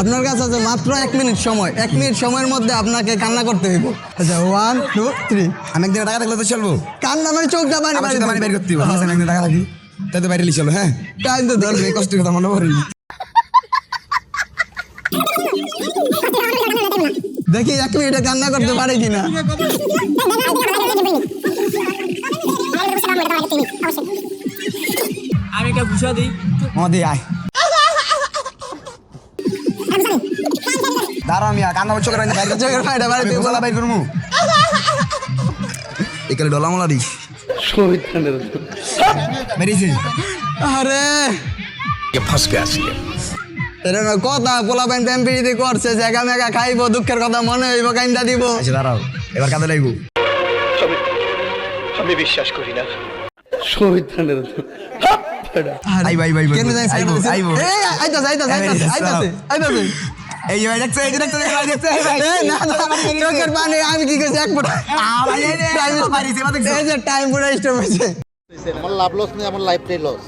আপনার কাছে আছে মাত্র 1 মিনিট সময়। 1 মিনিট সময়ের মধ্যে আপনাকে কান্না করতে হইব। আচ্ছা 1 2 3। আমি একদিন টাকা থাকলে তো চলবো। কান্না মানে চোখটা পানি আমার পানি সাথে পানি বের করতে হবে। আমার একদিন টাকা থাকি তাই তো বাইরে চলো। হ্যাঁ টাইম তো ধরবে। এই কষ্টের কথা মনে করি। দেখি 1 মিনিটে কান্না করতে পারে কিনা। আমি একটা ঘুষা দিই। মদি আয় দাঁড়া আমি কান্না চোখের বাইরে চোখের পানিটা বাইরে থেকে বলা বাইর করমু এখানে ডলা মলা দিস বেরিয়েছে। আরে ফাঁস গেছে এরকম কথা পোলাপাইন টেম্পিরিতে করছে, জায়গা মেগা খাইবো, দুঃখের কথা মনে হইব, কাইন্দা দিব। আচ্ছা দাঁড়াও এবার কাঁদে লাগবো। আমি বিশ্বাস করি না। আই ভাই ভাই কেন জানিস আইবো আইবো এই আইতাছে আইতাছে আইতাছে আইতাছে আইতাছে। এই ভাই দেখছো এই দেখছো এই দেখছো এই ভাই এই না না চোখের পানি আমি কি কইছি 1 ফুট ভাই এই রে মারিছে দেখছো এই যে টাইম পুরো স্টপ হইছে। আমার লাভ লস নেই, আমার লাইফটাই লস।